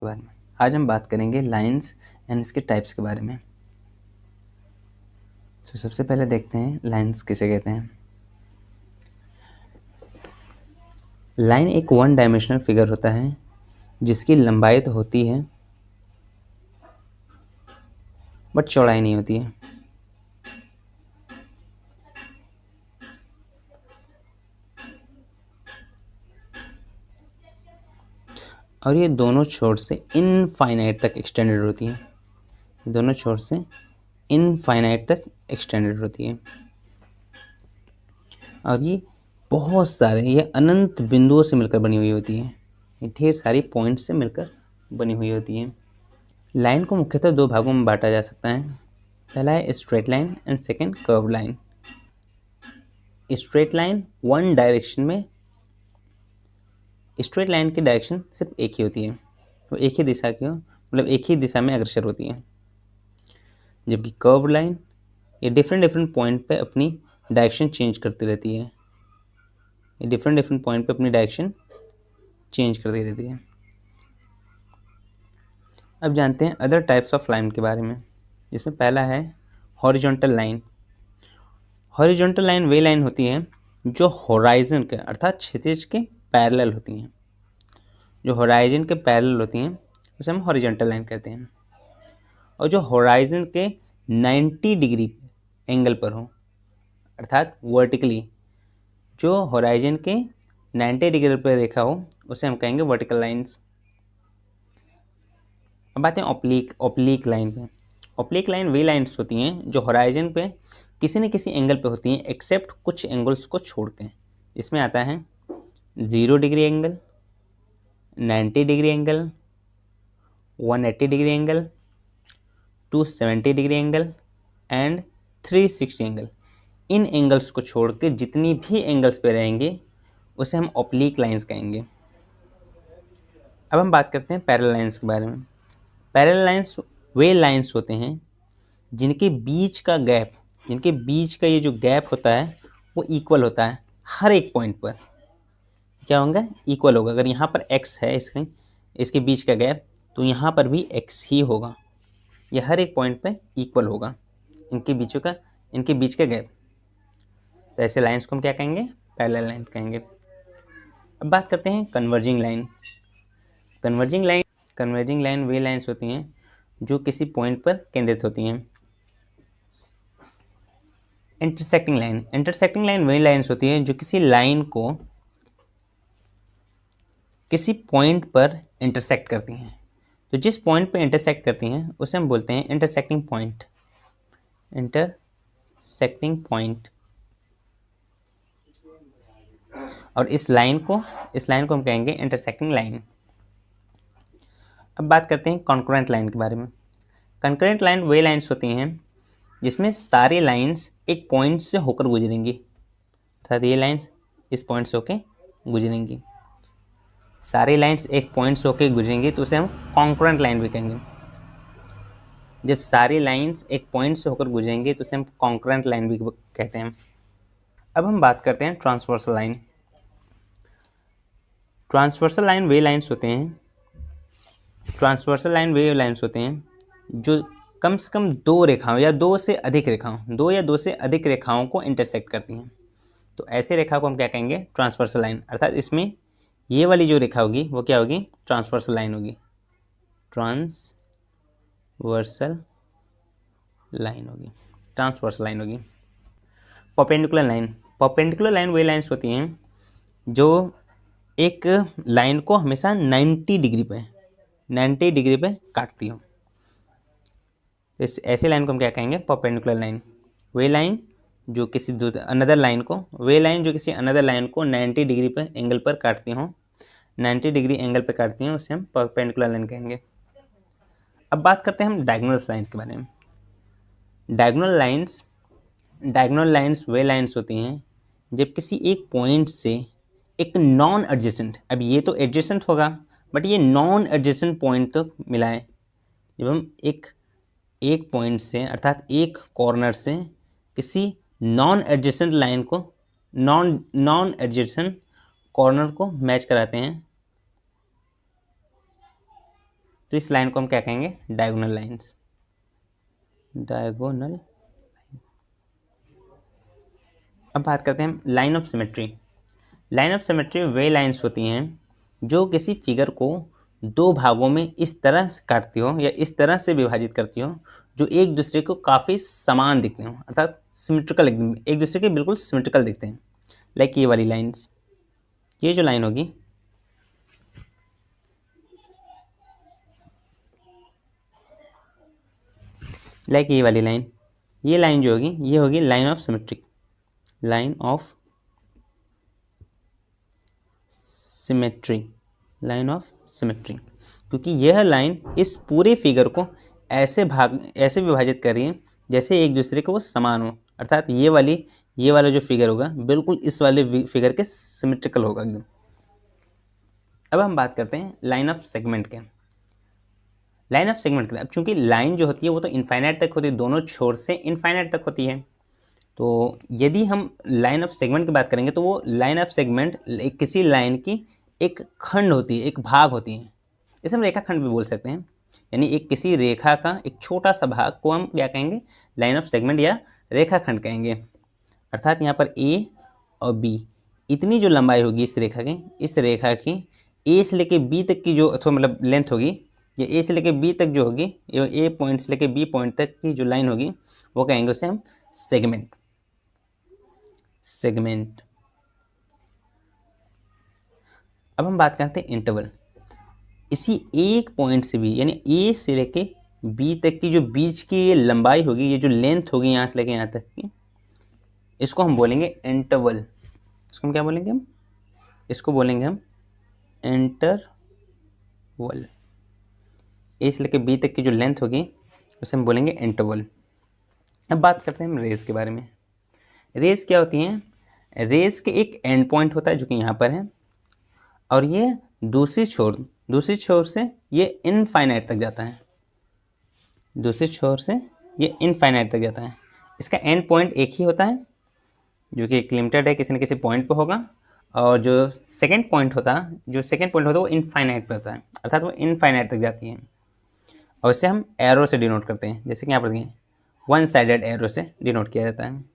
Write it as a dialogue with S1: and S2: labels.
S1: के बारे में। आज हम बात करेंगे लाइंस एंड इसके टाइप्स के बारे में। तो सबसे पहले देखते हैं लाइंस किसे कहते हैं। लाइन एक वन डायमेंशनल फिगर होता है जिसकी लंबाई तो होती है बट चौड़ाई नहीं होती है। और ये दोनों छोर से इनफाइनाइट तक एक्सटेंडेड होती है। ये दोनों छोर से इनफाइनाइट तक एक्सटेंडेड होती है और ये बहुत सारे ये अनंत बिंदुओं से मिलकर बनी हुई होती है। ये ढेर सारी पॉइंट्स से मिलकर बनी हुई होती है। लाइन को मुख्यतः दो भागों में बांटा जा सकता है। पहला है straight line and second curve line. Straight line one direction में, स्ट्रेट लाइन की डायरेक्शन सिर्फ एक ही होती है, वो एक ही दिशा की हो, मतलब एक ही दिशा में अग्रसर होती है। जबकि कर्व लाइन ये डिफरेंट पॉइंट पे अपनी डायरेक्शन चेंज करती रहती है। ये डिफरेंट पॉइंट पे अपनी डायरेक्शन चेंज करती रहती है। अब जानते हैं अदर टाइप्स ऑफ लाइन के बारे में, जिसमें पहला है हॉरिजॉन्टल लाइन। हॉरिजॉन्टल लाइन वे लाइन होती है जो होराइजन के अर्थात क्षैतिज के पैरेलल होती हैं। जो होराइजन के पैरेलल होती हैं उसे हम हॉरिजॉन्टल लाइन कहते हैं। और जो होराइजन के 90 डिग्री एंगल पर हो, अर्थात वर्टिकली, जो होराइजन के 90 डिग्री पर रेखा हो उसे हम कहेंगे वर्टिकल लाइंस। अब बात है ओप्लीक लाइन पे। ओप्लीक लाइन वे लाइंस होती हैं जो होराइजन पे किसी न किसी एंगल पे होती हैं एक्सेप्ट कुछ एंगल्स को छोड़ के। इसमें आता है 0 degree angle, 90 degree angle, 180 degree angle, 270 degree angle and 360 angle. In angles को छोड़ के जितनी भी एंगल्स पे रहेंगे उसे हम ओप्लीक लाइंस कहेंगे। अब हम बात करते हैं पैरेलल लाइंस के बारे में। पैरेलल लाइंस वे लाइंस होते हैं जिनके बीच का गैप, जिनके बीच का ये जो गैप होता है वो इक्वल होता है हर एक पॉइंट पर। क्या होगा? इक्वल होगा। अगर यहाँ पर x है इसके बीच का गैप, तो यहाँ पर भी x ही होगा। ये हर एक पॉइंट पे इक्वल होगा इनके बीच का गैप। तो ऐसे लाइंस को हम क्या कहेंगे? पैरेलल लाइन कहेंगे। अब बात करते हैं कन्वर्जिंग लाइन। कन्वर्जिंग लाइन वे लाइंस होती हैं जो किसी पॉइंट पर केंद्रित होती हैं। इंटरसेक्टिंग लाइन वे लाइंस होती है जो किसी लाइन को किसी पॉइंट पर इंटरसेक्ट करती हैं। तो जिस पॉइंट पर इंटरसेक्ट करती हैं उसे हम बोलते हैं इंटरसेक्टिंग पॉइंट। और इस लाइन को हम कहेंगे इंटरसेक्टिंग लाइन। अब बात करते हैं कॉन्करेंट लाइन के बारे में। कॉन्करेंट लाइन वे लाइंस होती हैं जिसमें सारी लाइंस एक पॉइंट से होकर गुजरेंगी, अर्थात ये लाइंस इस पॉइंट से होकर गुजरेंगी। सारी लाइंस एक पॉइंट से होकर गुजरेंगी तो उसे हम कॉन्करेंट लाइन भी कहेंगे। जब सारी लाइंस एक पॉइंट से होकर गुजरेंगी तो उसे हम कॉन्करेंट लाइन भी कहते हैं। अब हम बात करते हैं ट्रांसवर्सल लाइन। ट्रांसवर्सल लाइन वे लाइंस होते हैं जो कम से कम दो या दो से अधिक रेखाओं को इंटरसेक्ट करती हैं। तो ऐसे रेखा को हम क्या कहेंगे? Transversal line. अर्थात इसमें ये वाली जो रेखा होगी वो क्या होगी? ट्रांसवर्सल लाइन होगी। ट्रांसवर्सल लाइन होगी। परपेंडिकुलर लाइन वे लाइंस होती हैं जो एक लाइन को हमेशा 90 डिग्री पे काटती हो। ऐसे लाइन को हम क्या कहेंगे? Perpendicular line. वे लाइन जो किसी अनदर लाइन को 90 डिग्री पे एंगल पर काटती हो, 90 डिग्री एंगल पे काटती हैं, उसे हम परपेंडिकुलर लाइन कहेंगे। अब बात करते हैं हम डायगोनल लाइंस के बारे में। डायगोनल लाइंस वे लाइंस होती हैं जब किसी एक पॉइंट से एक नॉन एडजेसेंट, अब ये तो एडजेसेंट होगा बट ये नॉन एडजेसेंट पॉइंट तो मिला है। जब हम एक पॉइंट से अर्थात एक कॉर्नर से किसी नॉन एडजेसेंट लाइन को नॉन एडजेसेंट कॉर्नर को मैच कराते हैं तो इस लाइन को हम क्या कहेंगे, डायगोनल लाइन्स, डायगोनल। अब बात करते हैं line of symmetry. Line of symmetry way lines होती हैं जो किसी फिगर को दो भागों में इस तरह से काटती हो या इस तरह से विभाजित करती हो जो एक दूसरे को काफ़ी समान दिखते हो, अर्थात सिमेट्रिकल, एक दूसरे के बिल्कुल सिमेट्रिकल दिखते हैं। लाइक ये वाली लाइन्स, ये जो लाइन होगी लाइक ये वाली लाइन, ये लाइन जो होगी ये होगी line of symmetric, line of symmetry, line of symmetry, क्योंकि यह लाइन इस पूरे फिगर को ऐसे विभाजित कर रही है जैसे एक दूसरे को वो समान हो, अर्थात ये वाला जो फिगर होगा बिल्कुल इस वाले फिगर के सिमेट्रिकल होगा एकदम। अब हम बात करते हैं लाइन ऑफ सेगमेंट के। लाइन ऑफ सेगमेंट के, अब चूंकि लाइन जो होती है वो तो इनफाइनाइट तक होती है, दोनों छोर से इनफाइनाइट तक होती है, तो यदि हम लाइन ऑफ सेगमेंट की बात करेंगे तो वो लाइन ऑफ सेगमेंट किसी लाइन की एक खंड होती है, एक भाग होती है, इसे हम रेखाखंड भी बोल सकते हैं। यानी एक किसी रेखा का एक छोटा सा भाग को हम क्या कहेंगे, लाइन ऑफ सेगमेंट या रेखाखंड कहेंगे। अर्थात यहाँ पर ए और बी इतनी जो लंबाई होगी इस रेखा की ए से लेके बी तक की जो अथवा मतलब लेंथ होगी, ये ए से लेके बी तक जो होगी, ये ए पॉइंट से लेके बी पॉइंट तक की जो लाइन होगी वो कहेंगे उसे हम सेगमेंट, सेगमेंट। अब हम बात करते हैं इंटरवल। इसी एक पॉइंट से भी यानी ए से लेके बी तक की जो बीच की ये लंबाई होगी, ये जो लेंथ होगी यहाँ से लेके यहाँ तक की, इसको हम बोलेंगे इंटरवल। इसको हम क्या बोलेंगे, हम इसको बोलेंगे हम इंटरवल। ए से लेके बी तक की जो लेंथ होगी उसे हम बोलेंगे इंटरवल। अब बात करते हैं हम रेस के बारे में। रेस क्या होती हैं, रेस के एक एंड पॉइंट होता है जो कि यहाँ पर है, और ये दूसरी छोर से ये इनफाइनाइट तक जाता है, दूसरी छोर से ये इनफाइनाइट तक जाता है। इसका एंड पॉइंट एक ही होता है जो कि एक लिमिटेड है, किसी न किसी पॉइंट पे होगा, और जो सेकंड पॉइंट होता है वो इनफाइनाइट पे होता है, अर्थात वो इनफाइनाइट तक जाती है, और इसे हम एरो से डिनोट करते हैं, जैसे कि यहाँ पर देखिए वन साइडेड एरो से डिनोट किया जाता है।